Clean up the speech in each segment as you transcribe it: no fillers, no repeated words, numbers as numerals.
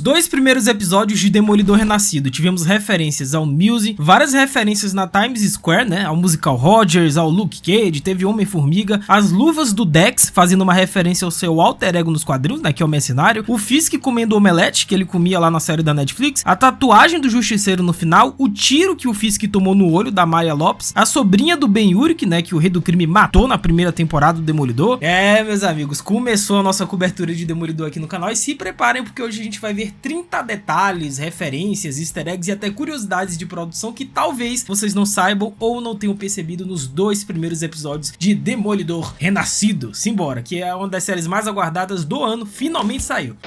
dois primeiros episódios de Demolidor Renascido tivemos referências ao Muse, várias referências na Times Square, né, ao musical Rogers, ao Luke Cage, teve Homem-Formiga, as luvas do Dex fazendo uma referência ao seu alter ego nos quadrinhos, né, que é o Mercenário, o Fisk comendo omelete, que ele comia lá na série da Netflix, a tatuagem do Justiceiro no final, o tiro que o Fisk tomou no olho da Maya Lopes, a sobrinha do Ben Urich, né, que o Rei do Crime matou na primeira temporada do Demolidor. Meus amigos, começou a nossa cobertura de Demolidor aqui no canal e se preparem porque hoje a gente vai ver 30 detalhes, referências, easter eggs e até curiosidades de produção que talvez vocês não saibam ou não tenham percebido nos dois primeiros episódios de Demolidor Renascido. Simbora, que é uma das séries mais aguardadas do ano, finalmente saiu.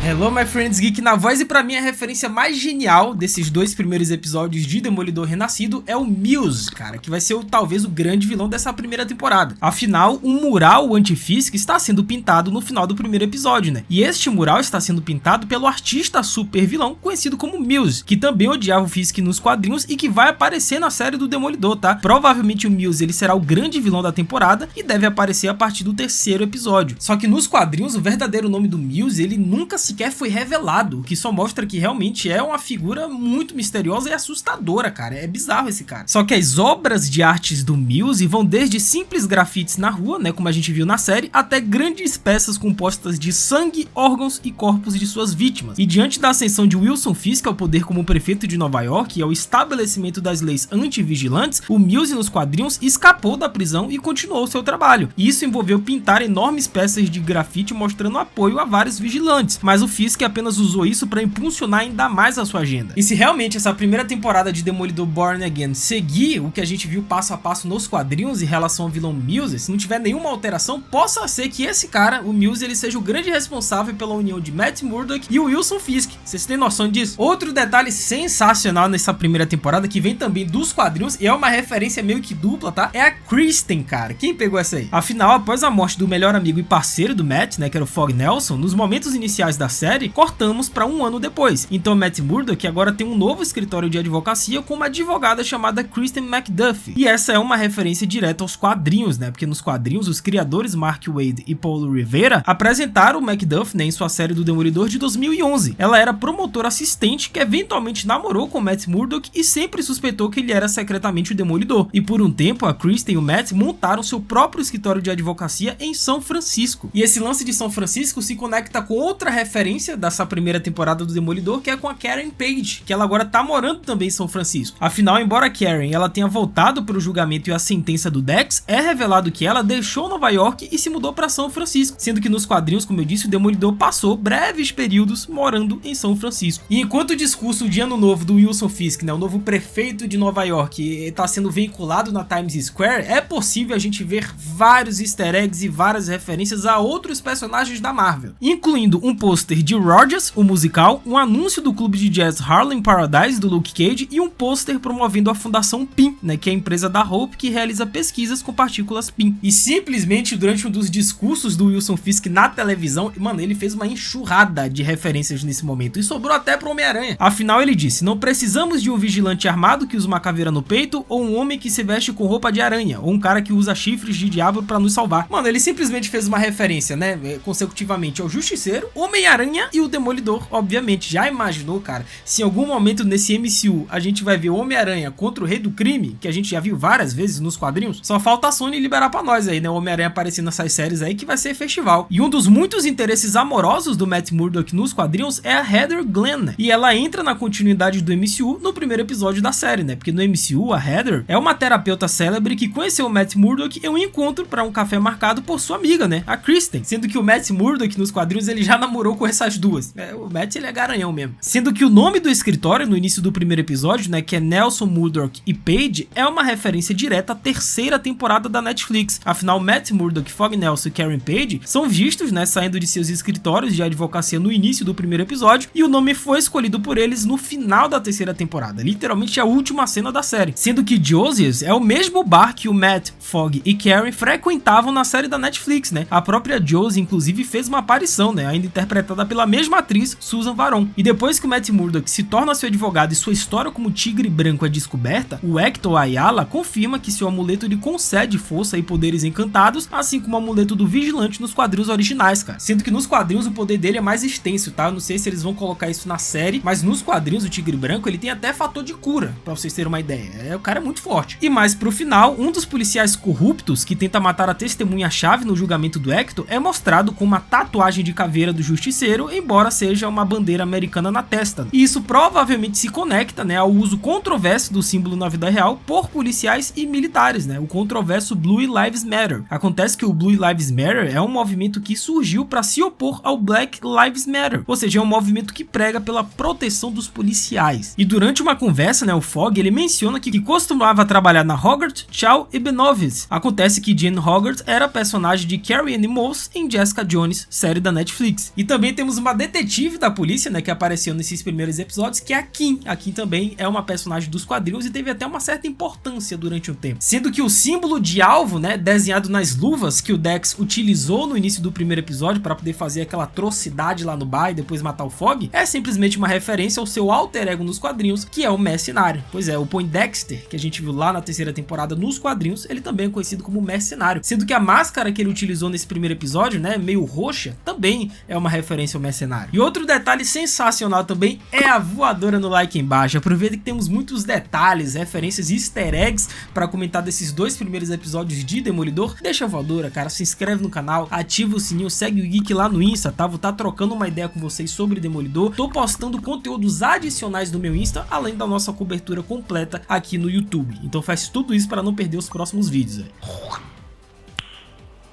Hello my friends, Geek na voz, e pra mim a referência mais genial desses dois primeiros episódios de Demolidor Renascido é o Muse, cara, que vai ser talvez o grande vilão dessa primeira temporada. Afinal, um mural anti-Fisk está sendo pintado no final do primeiro episódio, né? E este mural está sendo pintado pelo artista super vilão conhecido como Muse, que também odiava o Fisk nos quadrinhos e que vai aparecer na série do Demolidor, tá? Provavelmente o Muse ele será o grande vilão da temporada e deve aparecer a partir do terceiro episódio. Só que nos quadrinhos o verdadeiro nome do Muse ele nunca sequer foi revelado, o que só mostra que realmente é uma figura muito misteriosa e assustadora, cara. É bizarro esse cara. Só que as obras de artes do Muse vão desde simples grafites na rua, né, como a gente viu na série, até grandes peças compostas de sangue, órgãos e corpos de suas vítimas. E diante da ascensão de Wilson Fisk ao poder como prefeito de Nova York e ao estabelecimento das leis anti-vigilantes, o Muse nos quadrinhos escapou da prisão e continuou seu trabalho. E isso envolveu pintar enormes peças de grafite mostrando apoio a vários vigilantes, mas o Fisk apenas usou isso para impulsionar ainda mais a sua agenda. E se realmente essa primeira temporada de Demolidor Born Again seguir o que a gente viu passo a passo nos quadrinhos em relação ao vilão Muse, se não tiver nenhuma alteração, possa ser que esse cara, o Muse, ele seja o grande responsável pela união de Matt Murdock e o Wilson Fisk. Vocês têm noção disso? Outro detalhe sensacional nessa primeira temporada, que vem também dos quadrinhos, e é uma referência meio que dupla, tá? É a Kristen, cara. Quem pegou essa aí? Afinal, após a morte do melhor amigo e parceiro do Matt, né, que era o Fog Nelson, nos momentos iniciais da série, cortamos para um ano depois. Então Matt Murdock agora tem um novo escritório de advocacia com uma advogada chamada Kristen McDuffie. E essa é uma referência direta aos quadrinhos, né? Porque nos quadrinhos os criadores Mark Waid e Paulo Rivera apresentaram o McDuffie, né, em sua série do Demolidor de 2011. Ela era promotora assistente que eventualmente namorou com Matt Murdock e sempre suspeitou que ele era secretamente o Demolidor. E por um tempo a Kristen e o Matt montaram seu próprio escritório de advocacia em São Francisco. E esse lance de São Francisco se conecta com outra referência dessa primeira temporada do Demolidor, que é com a Karen Page, que ela agora tá morando também em São Francisco. Afinal, embora Karen ela tenha voltado para o julgamento e a sentença do Dex, é revelado que ela deixou Nova York e se mudou para São Francisco, sendo que nos quadrinhos, como eu disse, o Demolidor passou breves períodos morando em São Francisco. E enquanto o discurso de ano novo do Wilson Fisk, né, o novo prefeito de Nova York, está sendo veiculado na Times Square, é possível a gente ver vários easter eggs e várias referências a outros personagens da Marvel, incluindo um pôster de Rogers, o musical, um anúncio do clube de jazz Harlem Paradise do Luke Cage e um pôster promovendo a Fundação PIN, né, que é a empresa da Hope que realiza pesquisas com partículas PIN. E simplesmente durante um dos discursos do Wilson Fisk na televisão, mano, ele fez uma enxurrada de referências nesse momento e sobrou até pro Homem-Aranha. Afinal, ele disse: não precisamos de um vigilante armado que usa uma caveira no peito ou um homem que se veste com roupa de aranha ou um cara que usa chifres de diabo pra nos salvar. Mano, ele simplesmente fez uma referência, né, consecutivamente ao Justiceiro, Homem-Aranha e o Demolidor. Obviamente, já imaginou, cara, se em algum momento nesse MCU a gente vai ver o Homem-Aranha contra o Rei do Crime, que a gente já viu várias vezes nos quadrinhos, só falta a Sony liberar pra nós aí, né, o Homem-Aranha aparecendo nessas séries aí que vai ser festival. E um dos muitos interesses amorosos do Matt Murdock nos quadrinhos é a Heather Glenn, e ela entra na continuidade do MCU no primeiro episódio da série, né, porque no MCU a Heather é uma terapeuta célebre que conheceu o Matt Murdock em um encontro para um café marcado por sua amiga, né, a Kristen, sendo que o Matt Murdock nos quadrinhos ele já namorou com essas duas. O Matt ele é garanhão mesmo. Sendo que o nome do escritório no início do primeiro episódio, né, que é Nelson Murdock e Page, é uma referência direta à terceira temporada da Netflix. Afinal, Matt Murdock, Fog Nelson e Karen Page são vistos, né, saindo de seus escritórios de advocacia no início do primeiro episódio, e o nome foi escolhido por eles no final da terceira temporada, literalmente a última cena da série, sendo que Josie's é o mesmo bar que o Matt, Fog e Karen frequentavam na série da Netflix, né? A própria Josie inclusive fez uma aparição, né, ainda interpretada interpretada pela mesma atriz, Susan Varon. E depois que o Matt Murdock se torna seu advogado e sua história como Tigre Branco é descoberta, o Hector Ayala confirma que seu amuleto lhe concede força e poderes encantados, assim como o amuleto do Vigilante nos quadrinhos originais, cara. Sendo que nos quadrinhos o poder dele é mais extenso, tá? Eu não sei se eles vão colocar isso na série, mas nos quadrinhos o Tigre Branco ele tem até fator de cura, pra vocês terem uma ideia. O cara é muito forte. E mais pro final, um dos policiais corruptos que tenta matar a testemunha-chave no julgamento do Hector é mostrado com uma tatuagem de caveira do Justiceiro, embora seja uma bandeira americana na testa. E isso provavelmente se conecta, né, ao uso controverso do símbolo na vida real por policiais e militares, né, o controverso Blue Lives Matter. Acontece que o Blue Lives Matter é um movimento que surgiu para se opor ao Black Lives Matter, ou seja, é um movimento que prega pela proteção dos policiais. E durante uma conversa, né, o Fogg ele menciona que costumava trabalhar na Hogarth, Shaw e Benavides. Acontece que Jane Hogarth era a personagem de Carrie Ann Moss em Jessica Jones, série da Netflix. E também temos uma detetive da polícia, né, que apareceu nesses primeiros episódios, que é a Kim. A Kim também é uma personagem dos quadrinhos e teve até uma certa importância durante um tempo. Sendo que o símbolo de alvo, né, desenhado nas luvas que o Dex utilizou no início do primeiro episódio para poder fazer aquela atrocidade lá no bar e depois matar o Fogg, é simplesmente uma referência ao seu alter ego nos quadrinhos, que é o Mercenário. Pois é, o Poindexter, que a gente viu lá na terceira temporada nos quadrinhos, ele também é conhecido como Mercenário. Sendo que a máscara que ele utilizou nesse primeiro episódio, né, meio roxa, também é uma referência ao Mercenário. E outro detalhe sensacional também é a voadora no like embaixo. Aproveita que temos muitos detalhes, referências e easter eggs para comentar desses dois primeiros episódios de Demolidor. Deixa a voadora, cara, se inscreve no canal, ativa o sininho, segue o Geek lá no Insta, tá? Vou estar trocando uma ideia com vocês sobre Demolidor. Tô postando conteúdos adicionais no meu Insta, além da nossa cobertura completa aqui no YouTube. Então faz tudo isso para não perder os próximos vídeos, velho.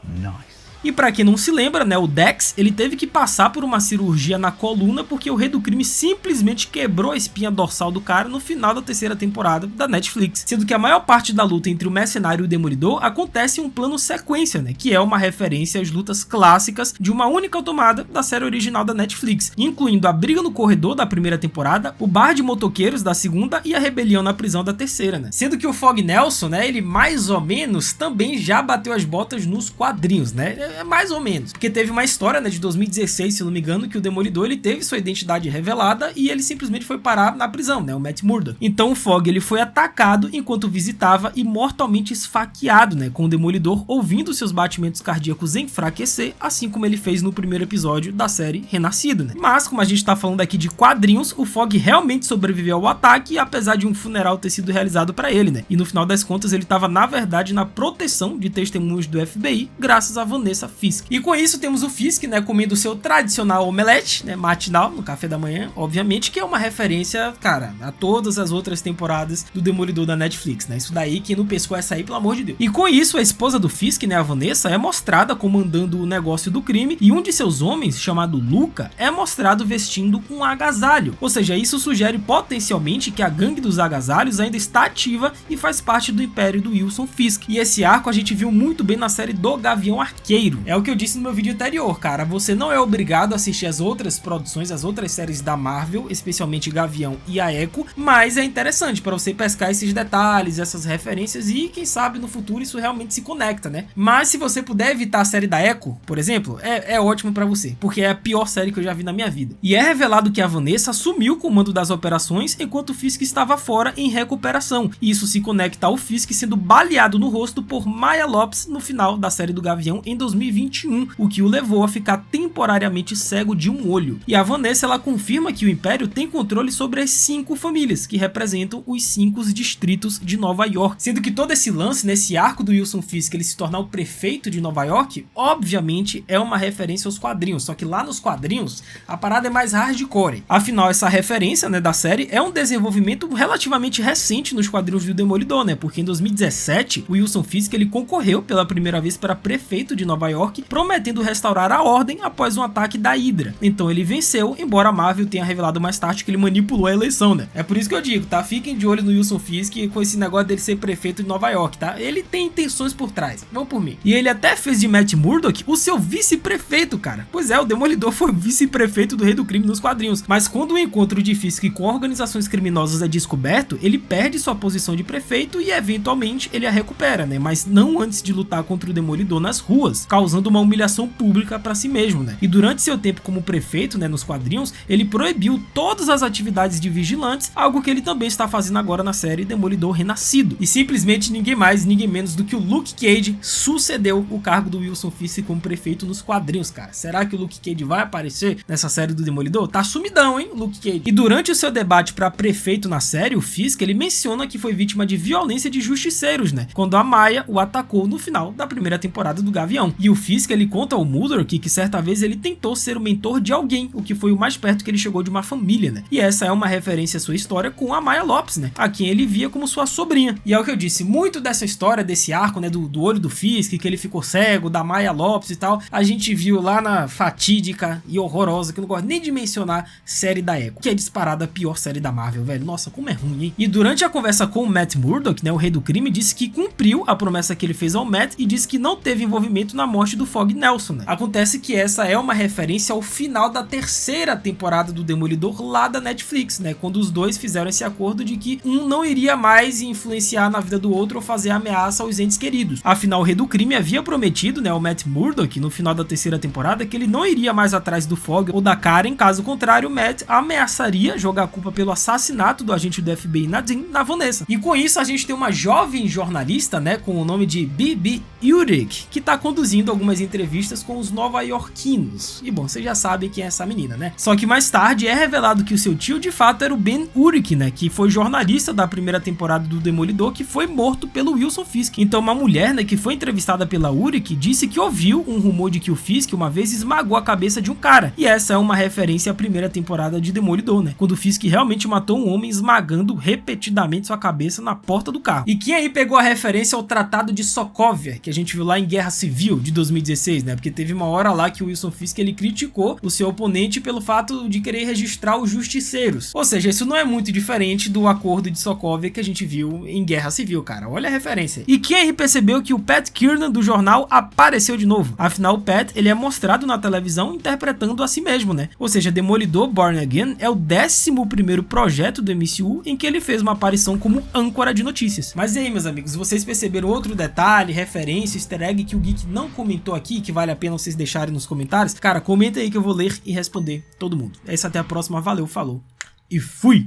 Nice. E pra quem não se lembra, né, o Dex, ele teve que passar por uma cirurgia na coluna porque o Rei do Crime simplesmente quebrou a espinha dorsal do cara no final da terceira temporada da Netflix. Sendo que a maior parte da luta entre o Mercenário e o Demolidor acontece em um plano sequência, né, que é uma referência às lutas clássicas de uma única tomada da série original da Netflix, incluindo a briga no corredor da primeira temporada, o bar de motoqueiros da segunda e a rebelião na prisão da terceira, né. Sendo que o Fogg Nelson, né, ele mais ou menos também já bateu as botas nos quadrinhos, né. É mais ou menos, porque teve uma história, né, de 2016, se não me engano, que o Demolidor ele teve sua identidade revelada e ele simplesmente foi parar na prisão, né, o Matt Murdock. Então o Fogg ele foi atacado enquanto visitava e mortalmente esfaqueado, né, com o Demolidor ouvindo seus batimentos cardíacos enfraquecer, assim como ele fez no primeiro episódio da série Renascido, né. Mas como a gente tá falando aqui de quadrinhos, o Fogg realmente sobreviveu ao ataque, apesar de um funeral ter sido realizado para ele, né, e no final das contas ele tava na verdade na proteção de testemunhos do FBI, graças a Vanessa Fisk. E com isso temos o Fisk, né, comendo o seu tradicional omelete, né, matinal, no café da manhã, obviamente, que é uma referência, cara, a todas as outras temporadas do Demolidor da Netflix, né, isso daí, quem não pescou essa aí, pelo amor de Deus. E com isso, a esposa do Fisk, né, a Vanessa, é mostrada comandando o negócio do crime, e um de seus homens, chamado Luca, é mostrado vestindo um agasalho, ou seja, isso sugere potencialmente que a gangue dos agasalhos ainda está ativa e faz parte do império do Wilson Fisk. E esse arco a gente viu muito bem na série do Gavião Arqueiro. É o que eu disse no meu vídeo anterior, cara, você não é obrigado a assistir as outras produções, as outras séries da Marvel, especialmente Gavião e a Echo, mas é interessante para você pescar esses detalhes, essas referências e quem sabe no futuro isso realmente se conecta, né? Mas se você puder evitar a série da Echo, por exemplo, é ótimo para você, porque é a pior série que eu já vi na minha vida. E é revelado que a Vanessa assumiu o comando das operações enquanto o Fisk estava fora em recuperação, e isso se conecta ao Fisk sendo baleado no rosto por Maya Lopes no final da série do Gavião em 2021, o que o levou a ficar temporariamente cego de um olho. E a Vanessa ela confirma que o Império tem controle sobre as 5 famílias, que representam os 5 distritos de Nova York. Sendo que todo esse lance, nesse arco do Wilson Fisk, ele se tornar o prefeito de Nova York, obviamente é uma referência aos quadrinhos, só que lá nos quadrinhos a parada é mais hardcore. Afinal, essa referência, né, da série é um desenvolvimento relativamente recente nos quadrinhos do Demolidor, né, porque em 2017 o Wilson Fisk ele concorreu pela primeira vez para prefeito de Nova York, prometendo restaurar a ordem após um ataque da Hydra. Então ele venceu, embora a Marvel tenha revelado mais tarde que ele manipulou a eleição, né? É por isso que eu digo, tá? Fiquem de olho no Wilson Fisk com esse negócio dele ser prefeito de Nova York, tá? Ele tem intenções por trás, vão por mim. E ele até fez de Matt Murdock o seu vice-prefeito, cara. Pois é, o Demolidor foi vice-prefeito do Rei do Crime nos quadrinhos, mas quando o encontro de Fisk com organizações criminosas é descoberto, ele perde sua posição de prefeito e eventualmente ele a recupera, né? Mas não antes de lutar contra o Demolidor nas ruas. causando uma humilhação pública para si mesmo, né? E durante seu tempo como prefeito, né, nos quadrinhos, ele proibiu todas as atividades de vigilantes, algo que ele também está fazendo agora na série Demolidor Renascido. E simplesmente ninguém mais, ninguém menos do que o Luke Cage sucedeu o cargo do Wilson Fisk como prefeito nos quadrinhos, cara. Será que o Luke Cage vai aparecer nessa série do Demolidor? Tá sumidão, hein, Luke Cage. E durante o seu debate para prefeito na série, o Fisk, ele menciona que foi vítima de violência de justiceiros, né? Quando a Maya o atacou no final da primeira temporada do Gavião. E o Fisk, ele conta ao Mudrock que certa vez ele tentou ser o mentor de alguém, o que foi o mais perto que ele chegou de uma família, né? E essa é uma referência à sua história com a Maya Lopes, né? A quem ele via como sua sobrinha. E é o que eu disse, muito dessa história, desse arco, né, do olho do Fisk, que ele ficou cego, da Maya Lopes e tal, a gente viu lá na fatídica e horrorosa, que eu não gosto nem de mencionar, série da Echo, que é disparada a pior série da Marvel, velho. Nossa, como é ruim, hein? E durante a conversa com o Matt Murdock, né, o rei do crime, disse que cumpriu a promessa que ele fez ao Matt e disse que não teve envolvimento na morte do Fog Nelson, né? Acontece que essa é uma referência ao final da terceira temporada do Demolidor lá da Netflix, né? Quando os dois fizeram esse acordo de que um não iria mais influenciar na vida do outro ou fazer ameaça aos entes queridos. Afinal, o rei do crime havia prometido, né, ao Matt Murdock, no final da terceira temporada, que ele não iria mais atrás do Fog ou da Karen, caso contrário, o Matt ameaçaria jogar a culpa pelo assassinato do agente do FBI Nadine na Vanessa. E com isso a gente tem uma jovem jornalista, né, com o nome de Bibi Urich, que tá conduzindo algumas entrevistas com os nova-iorquinos. E bom, vocês já sabem quem é essa menina, né? Só que mais tarde é revelado que o seu tio de fato era o Ben Urich, né, que foi jornalista da primeira temporada do Demolidor, que foi morto pelo Wilson Fisk. Então uma mulher, né, que foi entrevistada pela Urich disse que ouviu um rumor de que o Fisk uma vez esmagou a cabeça de um cara. E essa é uma referência à primeira temporada de Demolidor, né, quando o Fisk realmente matou um homem esmagando repetidamente sua cabeça na porta do carro. E quem aí pegou a referência ao Tratado de Sokovia, que a gente viu lá em Guerra Civil de 2016, né? Porque teve uma hora lá que o Wilson Fisk ele criticou o seu oponente pelo fato de querer registrar os justiceiros. Ou seja, isso não é muito diferente do acordo de Sokovia que a gente viu em Guerra Civil, cara. Olha a referência. E quem aí percebeu que o Pat Kiernan do jornal apareceu de novo? Afinal, o Pat, ele é mostrado na televisão interpretando a si mesmo, né? Ou seja, Demolidor Born Again é o 11º projeto do MCU em que ele fez uma aparição como âncora de notícias. Mas e aí, meus amigos, vocês perceberam outro detalhe, referência, easter egg que o Geek não comentou aqui, que vale a pena vocês deixarem nos comentários? Cara, comenta aí que eu vou ler e responder todo mundo. É isso, até a próxima, valeu, falou e fui!